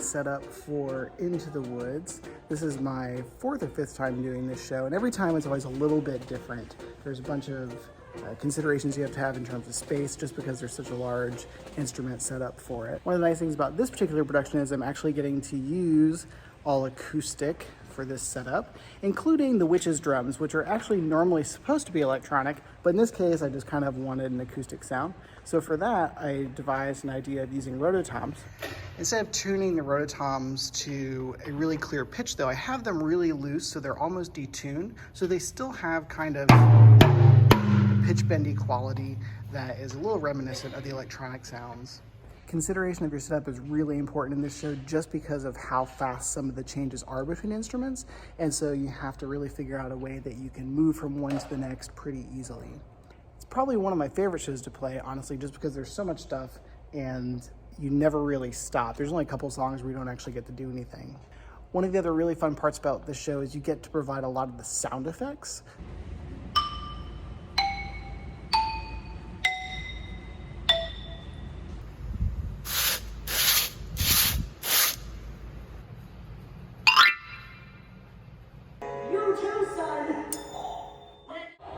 setup for Into the Woods. This is my 4th or 5th time doing this show, and every time it's always a little bit different. There's a bunch of considerations you have to have in terms of space, just because there's such a large instrument setup for it. One of the nice things about this particular production is I'm actually getting to use all acoustic for this setup, including the witch's drums, which are actually normally supposed to be electronic, but in this case I just kind of wanted an acoustic sound. So for that, I devised an idea of using rototoms. Instead of tuning the rototoms to a really clear pitch though, I have them really loose so they're almost detuned, so they still have kind of a pitch bendy quality that is a little reminiscent of the electronic sounds. Consideration of your setup is really important in this show just because of how fast some of the changes are between instruments, and so you have to really figure out a way that you can move from one to the next pretty easily. It's probably one of my favorite shows to play, honestly, just because there's so much stuff and you never really stop. There's only a couple songs where you don't actually get to do anything. One of the other really fun parts about this show is you get to provide a lot of the sound effects. You too, son.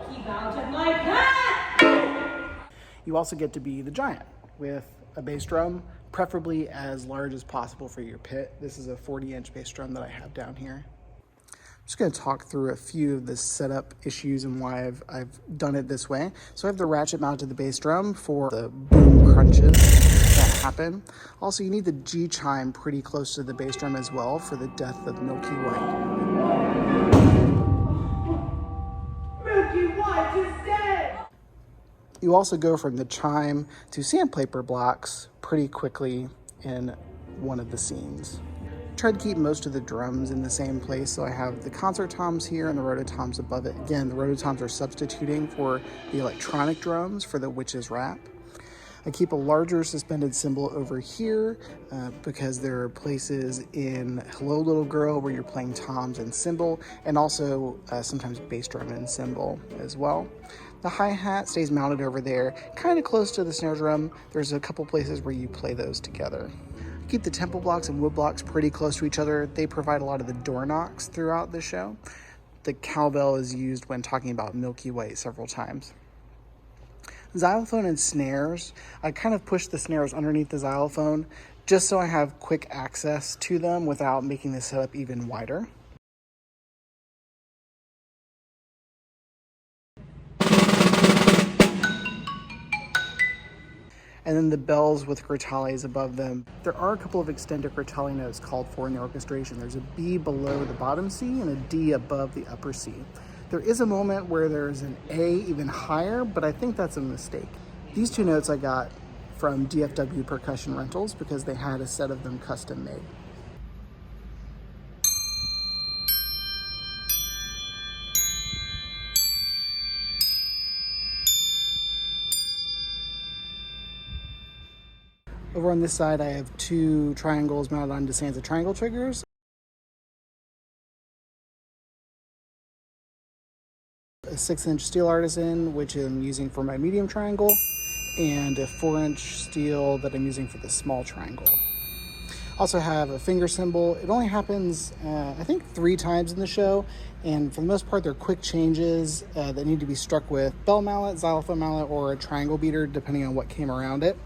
Keep out of my path. You also get to be the giant with a bass drum, preferably as large as possible for your pit. This is a 40-inch bass drum that I have down here. I'm just going to talk through a few of the setup issues and why I've done it this way. So I have the ratchet mounted to the bass drum for the boom crunches that happen. Also, you need the G chime pretty close to the bass drum as well for the death of Milky White. Milky White is dead. You also go from the chime to sandpaper blocks pretty quickly in one of the scenes. Try to keep most of the drums in the same place, so I have the concert toms here and the rototoms above it. Again, the rototoms are substituting for the electronic drums for the witch's rap. I keep a larger suspended cymbal over here because there are places in Hello Little Girl where you're playing toms and cymbal, and also sometimes bass drum and cymbal as well. The hi-hat stays mounted over there, kind of close to the snare drum. There's a couple places where you play those together. Keep the tempo blocks and wood blocks pretty close to each other. They provide a lot of the door knocks throughout the show. The cowbell is used when talking about Milky White several times. Xylophone and snares, I kind of push the snares underneath the xylophone just so I have quick access to them without making the setup even wider. And then the bells with gratales above them. There are a couple of extended gratale notes called for in the orchestration. There's a B below the bottom C and a D above the upper C. There is a moment where there's an A even higher, but I think that's a mistake. These two notes I got from DFW Percussion Rentals because they had a set of them custom made. Over on this side, I have two triangles mounted on DeSanza triangle triggers. A 6-inch steel artisan, which I'm using for my medium triangle, and a 4-inch steel that I'm using for the small triangle. Also have a finger cymbal. It only happens, I think, 3 times in the show, and for the most part, they're quick changes that need to be struck with bell mallet, xylophone mallet, or a triangle beater, depending on what came around it.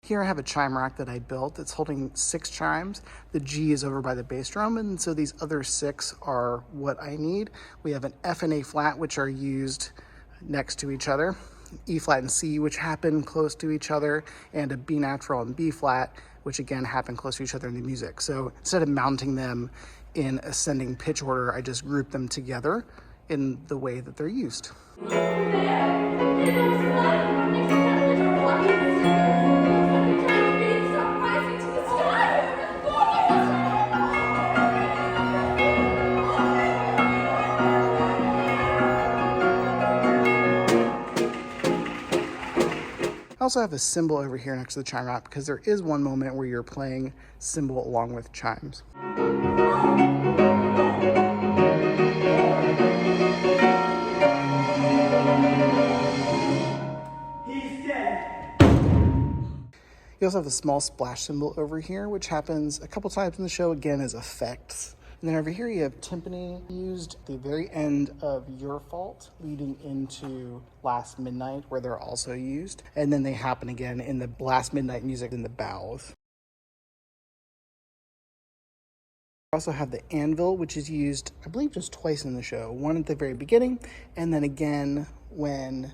Here I have a chime rack that I built. It's holding 6 chimes. The G is over by the bass drum, and so these other 6 are what I need. We have an F and A flat, which are used next to each other, E flat and C, which happen close to each other, and a B natural and B flat, which again happen close to each other in the music. So instead of mounting them in ascending pitch order, I just group them together in the way that they're used. I also have a cymbal over here next to the chime rack because there is one moment where you're playing cymbal along with chimes. He's dead. We also have a small splash cymbal over here, which happens a couple times in the show, again as effects. And then over here you have timpani used at the very end of Your Fault, leading into Last Midnight, where they're also used. And then they happen again in the Last Midnight music in the bows. We also have the anvil, which is used, I believe, just twice in the show. One at the very beginning, and then again when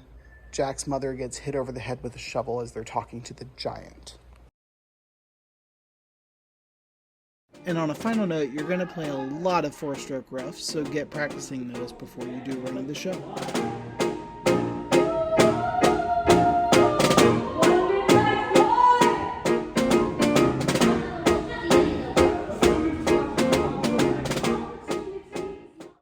Jack's mother gets hit over the head with a shovel as they're talking to the giant. And on a final note, you're going to play a lot of four-stroke roughs, so get practicing those before you do run of the show.